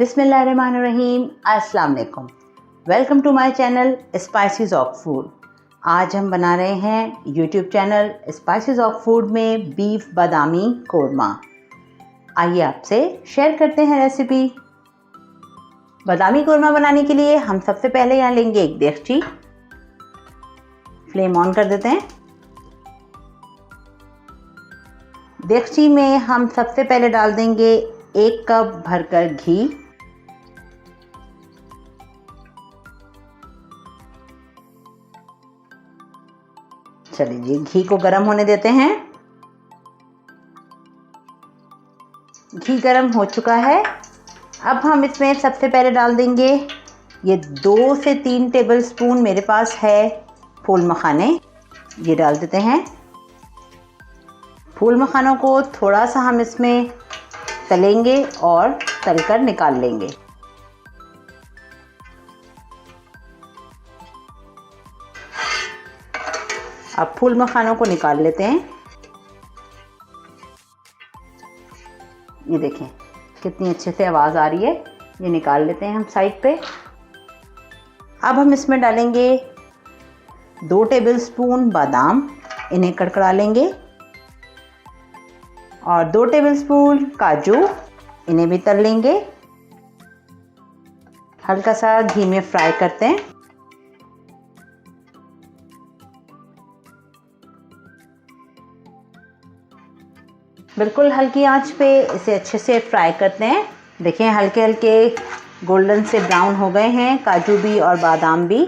बिस्मिल्लाहिर्रहमानिर्रहीम। अस्सलाम वालेकुम। Welcome to my channel spices of food. आज हम बना रहे हैं YouTube channel spices of food में बीफ बादामी कोरमा। आइए आपसे शेयर करते हैं रेसिपी। बादामी कोरमा बनाने के लिए हम सबसे पहले यहाँ लेंगे एक देगची। फ्लेम ऑन कर देते हैं। देगची में हम सबसे पहले डाल देंगे 1 कप भरकर घी। चलिए घी को गर्म होने देते हैं। घी गर्म हो चुका है। अब हम इसमें सबसे पहले डाल देंगे ये 2 से 3 टेबलस्पून मेरे पास है फूल मखाने। ये डाल देते हैं। फूल मखानों को थोड़ा सा हम इसमें तलेंगे और तलकर निकाल लेंगे। अब फूल मखानों को निकाल लेते हैं। ये देखें कितनी अच्छे से आवाज़ आ रही है। ये निकाल लेते हैं हम साइड पे। अब हम इसमें डालेंगे 2 टेबलस्पून बादाम। इन्हें कड़कड़ा लेंगे और 2 टेबलस्पून काजू। इन्हें भी तल लेंगे। हल्का सा घी में फ्राई करते हैं। बिल्कुल हल्की आंच पे इसे अच्छे से फ्राई करते हैं। देखें हल्के हल्के गोल्डन से ब्राउन हो गए हैं काजू भी और बादाम भी।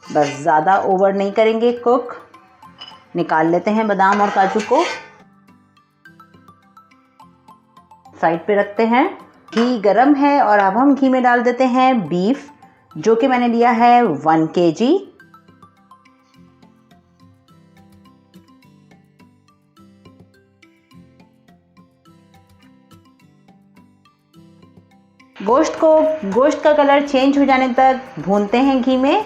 बस ज़्यादा ओवर नहीं करेंगे कुक। निकाल लेते हैं बादाम और काजू को। साइड पे रखते हैं। घी गरम है और अब हम घी में डाल देते हैं बीफ, जो कि मैंने लिया है 1 kg। गोश्त का कलर चेंज हो जाने तक भूनते हैं घी में।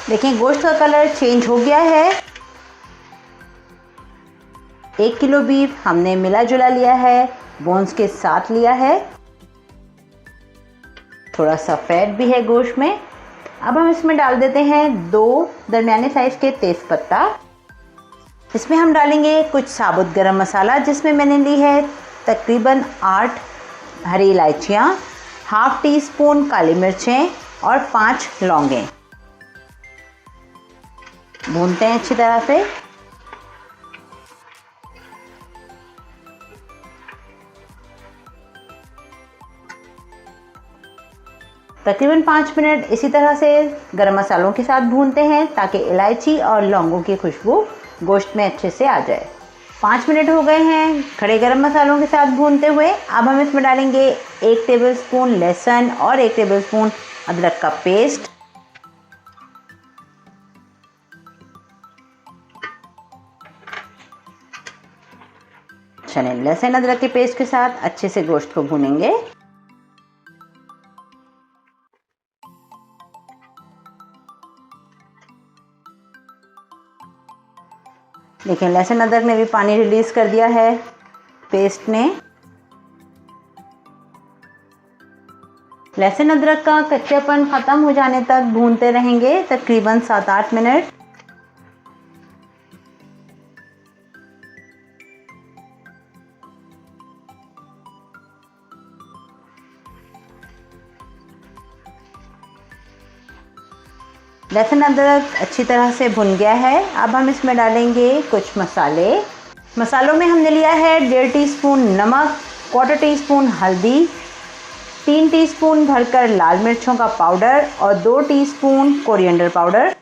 देखें गोश्त का कलर चेंज हो गया है। 1 किलो बीफ हमने मिला जुला लिया है, बोन्स के साथ लिया है। थोड़ा सा फैट भी है गोश्त में। अब हम इसमें डाल देते हैं 2 दरमियाने साइज के तेज़पत्ता। इसमें हम डालेंगे कुछ साबुत गरम मसाला, जिसमें मैंने ली है तकरीबन 8 हरी इलायचियाँ, ½ टीस्पून काली मिर्चें और 5 लौंगें। भूनते हैं अच्छी तरह से। तकरीबन 5 मिनट इसी तरह से गरम मसालों के साथ भूनते हैं ताकि इलायची और लौंगों की खुशबू गोश्त में अच्छे से आ जाए। 5 मिनट हो गए हैं खड़े गरम मसालों के साथ भूनते हुए। अब हम इसमें डालेंगे 1 टेबलस्पून लहसुन और 1 टेबलस्पून अदरक का पेस्ट। चलें लहसुन अदरक के पेस्ट के साथ अच्छे से गोश्त को भूनेंगे। देखिए लहसुन अदरक ने भी पानी रिलीज़ कर दिया है पेस्ट ने। लहसुन अदरक का कच्चापन ख़त्म हो जाने तक भूनते रहेंगे तकरीबन 7-8 मिनट। लहसुन अदरक अच्छी तरह से भुन गया है। अब हम इसमें डालेंगे कुछ मसाले। मसालों में हमने लिया है 1.5 टीस्पून नमक, 1/4 टीस्पून हल्दी, 3 टीस्पून भरकर लाल मिर्चों का पाउडर और 2 टीस्पून कोरिएंडर पाउडर।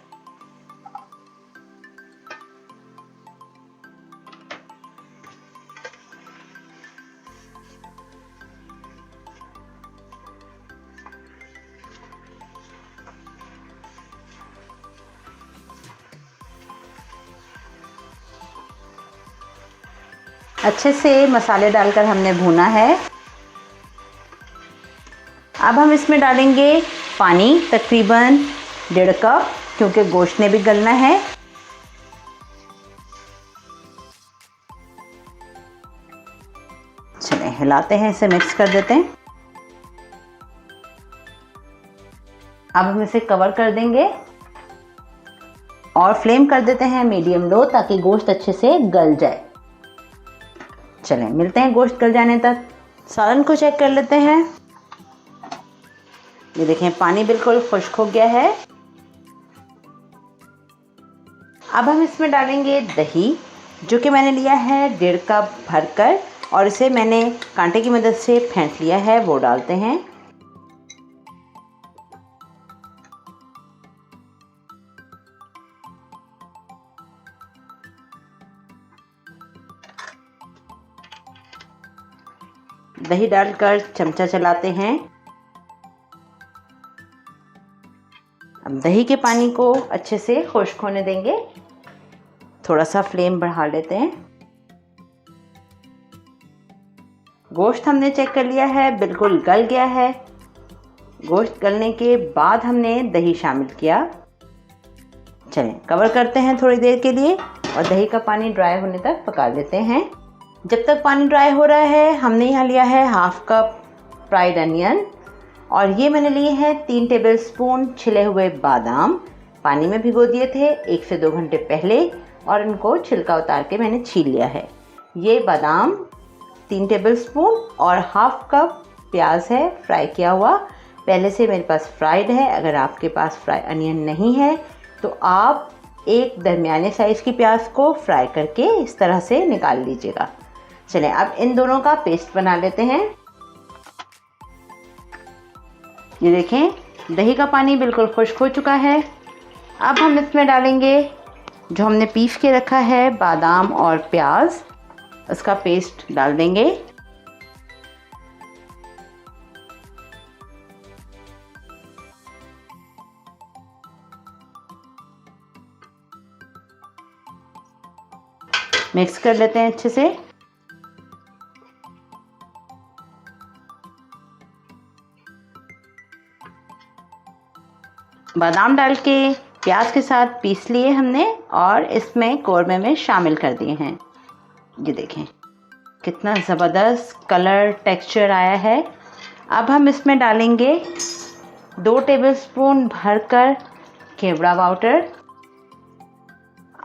अच्छे से मसाले डालकर हमने भूना है। अब हम इसमें डालेंगे पानी तकरीबन 1.5 कप, क्योंकि गोश्त ने भी गलना है। चलें हिलाते हैं, इसे मिक्स कर देते हैं। अब हम इसे कवर कर देंगे और फ्लेम कर देते हैं मीडियम लो, ताकि गोश्त अच्छे से गल जाए। चलें मिलते हैं गोश्त गल जाने तक। सालन को चेक कर लेते हैं। ये देखें पानी बिल्कुल खुश्क हो गया है। अब हम इसमें डालेंगे दही, जो कि मैंने लिया है 1.5 कप भरकर, और इसे मैंने कांटे की मदद से फेंट लिया है, वो डालते हैं। दही डालकर चमचा चलाते हैं। अब दही के पानी को अच्छे से खुश्क होने देंगे। थोड़ा सा फ्लेम बढ़ा लेते हैं। गोश्त हमने चेक कर लिया है, बिल्कुल गल गया है। गोश्त गलने के बाद हमने दही शामिल किया। चलें कवर करते हैं थोड़ी देर के लिए और दही का पानी ड्राई होने तक पका लेते हैं। जब तक पानी ड्राई हो रहा है, हमने यहाँ लिया है 1/2 कप फ्राइड अनियन, और ये मैंने लिए हैं 3 टेबलस्पून छिले हुए बादाम। पानी में भिगो दिए थे 1 से 2 घंटे पहले, और इनको छिलका उतार के मैंने छील लिया है। ये बादाम 3 टेबलस्पून और 1/2 कप प्याज है फ्राई किया हुआ। पहले से मेरे पास फ्राइड है। अगर आपके पास फ्राई अनियन नहीं है तो आप एक दरमियाने साइज़ की प्याज को फ्राई करके इस तरह से निकाल लीजिएगा। चलें अब इन दोनों का पेस्ट बना लेते हैं। ये देखें दही का पानी बिल्कुल खुश्क हो चुका है। अब हम इसमें डालेंगे जो हमने पीस के रखा है बादाम और प्याज, उसका पेस्ट डाल देंगे। मिक्स कर लेते हैं अच्छे से। बादाम डाल के प्याज के साथ पीस लिए हमने और इसमें कौरमे में शामिल कर दिए हैं। ये देखें कितना ज़बरदस्त कलर टेक्सचर आया है। अब हम इसमें डालेंगे 2 टेबलस्पून भरकर केवड़ा पाउडर।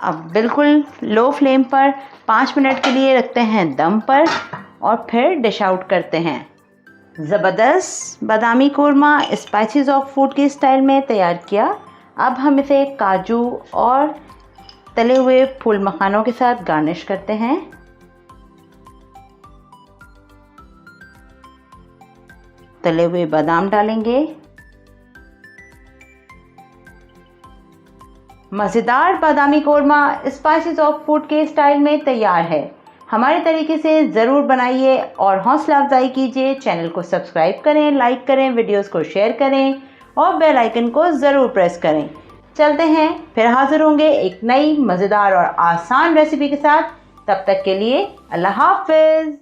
अब बिल्कुल लो फ्लेम पर 5 मिनट के लिए रखते हैं दम पर और फिर डिश आउट करते हैं। ज़बरदस्त बादामी कोरमा स्पाइसेस ऑफ फूड के स्टाइल में तैयार किया। अब हम इसे काजू और तले हुए फूल मखानों के साथ गार्निश करते हैं। तले हुए बादाम डालेंगे। मज़ेदार बादामी कोरमा स्पाइसेस ऑफ फूड के स्टाइल में तैयार है। हमारे तरीके से ज़रूर बनाइए और हौसला अफजाई कीजिए। चैनल को सब्सक्राइब करें, लाइक करें, वीडियोस को शेयर करें और बेल आइकन को ज़रूर प्रेस करें। चलते हैं, फिर हाज़िर होंगे एक नई मज़ेदार और आसान रेसिपी के साथ। तब तक के लिए अल्लाह हाफ़िज़।